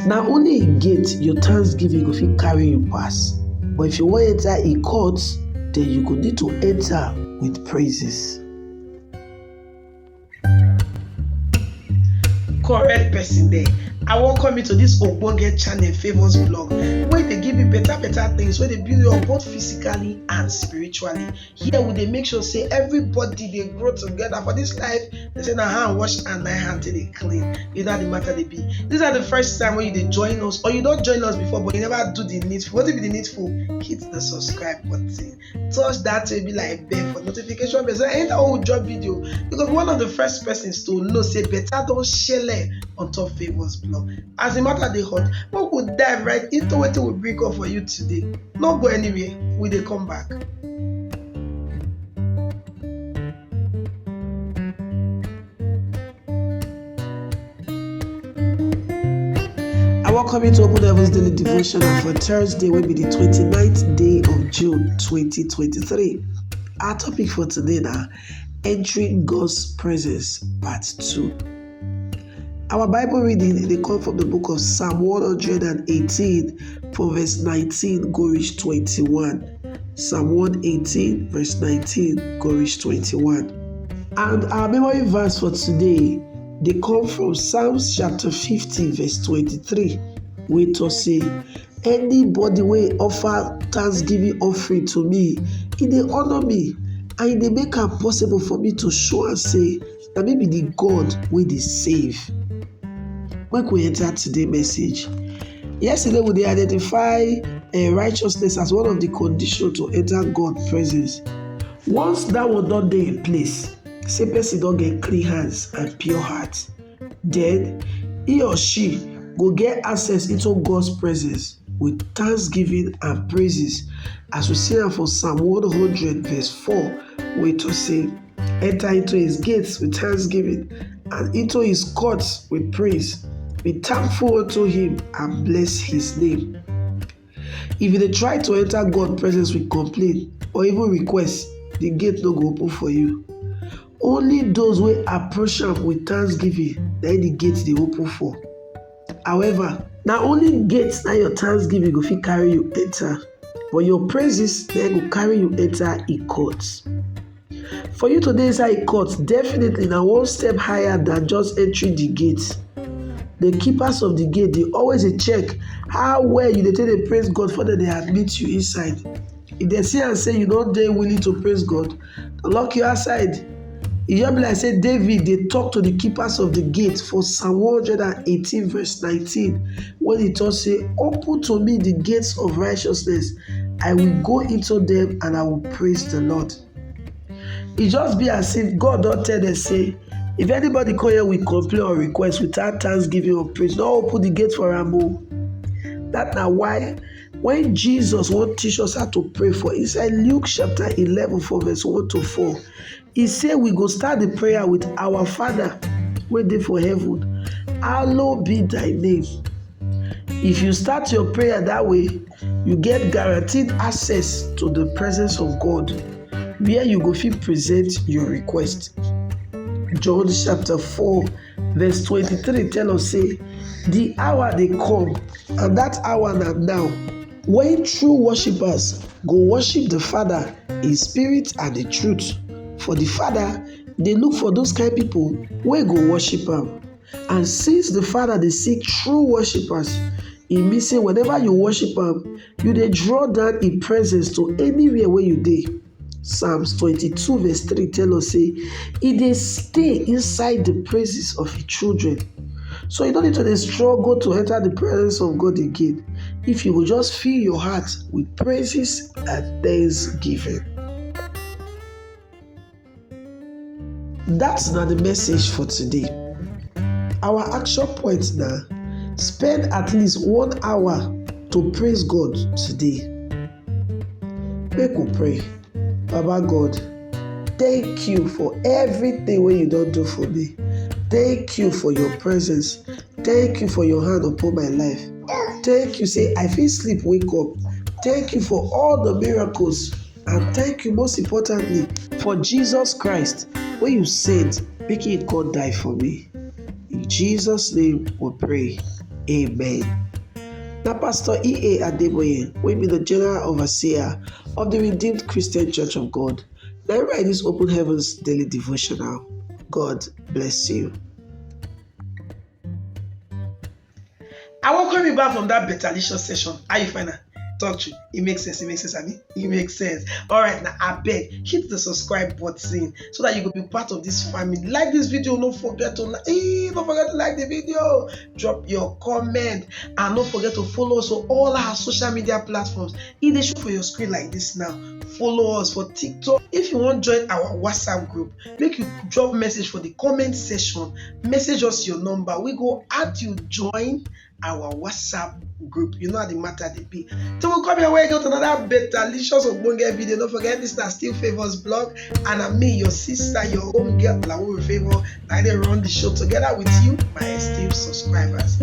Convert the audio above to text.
Now only a gate your thanksgiving go fit carry you pass. But if you want to enter a court, then you go need to enter with praises. Correct person there. I welcome you to this ogbonge channel, Favors Blog, where they give you better things, where they build you up both physically and spiritually. Here we they make sure say everybody they grow together for this life. They say na hand wash and my hand till they clean. Either the matter they be. These are the first time when you they join us, or you don't join us before, but you never do the needful. What will be the needful? Hit the subscribe button. Touch that will be like bell for notification bell. So enter all drop video, because one of the first persons to know say better don't share on top Favors Blog. As a matter they hot, we could dive right into what we bring up for you today. Not go anywhere, we they come back. I welcome you to Open Heaven's Daily Devotional for Thursday, will be the 29th day of June 2023. Our topic for today now, entering God's presence, part 2. Our Bible reading, they come from the book of Psalm 118 from verse 19 go reach 21. Psalm 118 verse 19 go reach 21. And our memory verse for today, they come from Psalms chapter 50 verse 23, where to say, anybody will offer thanksgiving offering to me, he they honor me, and they make it possible for me to show and say that maybe the God will they save. When we enter today's message, yesterday we identify righteousness as one of the conditions to enter God's presence. Once that was not there in place, say person don't get clean hands and pure heart, then he or she will get access into God's presence with thanksgiving and praises, as we see that for Psalm 100 verse 4, where to say, enter into his gates with thanksgiving and into his courts with praise. Be thankful unto him and bless his name. If you try to enter God's presence with complaint or even request, the gate no go open for you. Only those who approach him with thanksgiving, then the gate they open for. However, now only gates that your thanksgiving go fit carry you enter, but your praises then go carry you enter a court. For you to enter a court, definitely now one step higher than just entering the gate. The keepers of the gate, they always check how well you take to praise God for that they admit you inside. If they see and say you don't dare willing to praise God, they lock you outside. It just be like say David, they talk to the keepers of the gate for Psalm 118 verse 19, when he talks say, open to me the gates of righteousness, I will go into them and I will praise the Lord. It just be as if God don't tell them say, if anybody come here with complaint or request without thanksgiving or praise, don't open the gate for them. That's now why when Jesus won't teach us how to pray for, inside Luke chapter 11 from verse 1 to 4, he said we go start the prayer with our Father, waiting for heaven. Hallowed be thy name. If you start your prayer that way, you get guaranteed access to the presence of God, where you go fit present your request. John chapter 4 verse 23 tell us say, the hour they come, and that hour now, when true worshippers go worship the Father in spirit and in truth. For the Father, they look for those kind of people where go worship him. And since the Father they seek true worshippers, it means say whenever you worship him, you they draw down in presence to anywhere where you dey. Psalms 22 verse 3 tell us say, it they stay inside the praises of his children. So you don't need to struggle to enter the presence of God again, if you will just fill your heart with praises and thanksgiving. That's not the message for today. Our action point now, spend at least 1 hour to praise God today. Make we pray. Baba God, thank you for everything what you don't do for me. Thank you for your presence. Thank you for your hand upon my life. Thank you, say I feel sleep, wake up. Thank you for all the miracles. And thank you most importantly for Jesus Christ, when you said, making God die for me. In Jesus' name we pray. Amen. Now, Pastor E.A. Adeboye will be the General Overseer of the Redeemed Christian Church of God. Now, write this Open Heavens Daily Devotional. God bless you. I welcome you back from that betalicious session. How you find that? Talk to you. It makes sense. Abi? It makes sense. All right, now I beg, hit the subscribe button so that you can be part of this family. Like this video, don't forget to like the video. Drop your comment and don't forget to follow us on all our social media platforms. If they show for your screen like this now, follow us for TikTok. If you want to join our WhatsApp group, make you drop message for the comment section. Message us your number. We go add you join our WhatsApp group. You know how the matter they be. So we'll come here where you get another betalicious ogbonge video. Don't forget this is Still Favors blog, and I'm me, your sister, your own girl, Lawo Favor. I dey run the show together with you, my esteemed subscribers.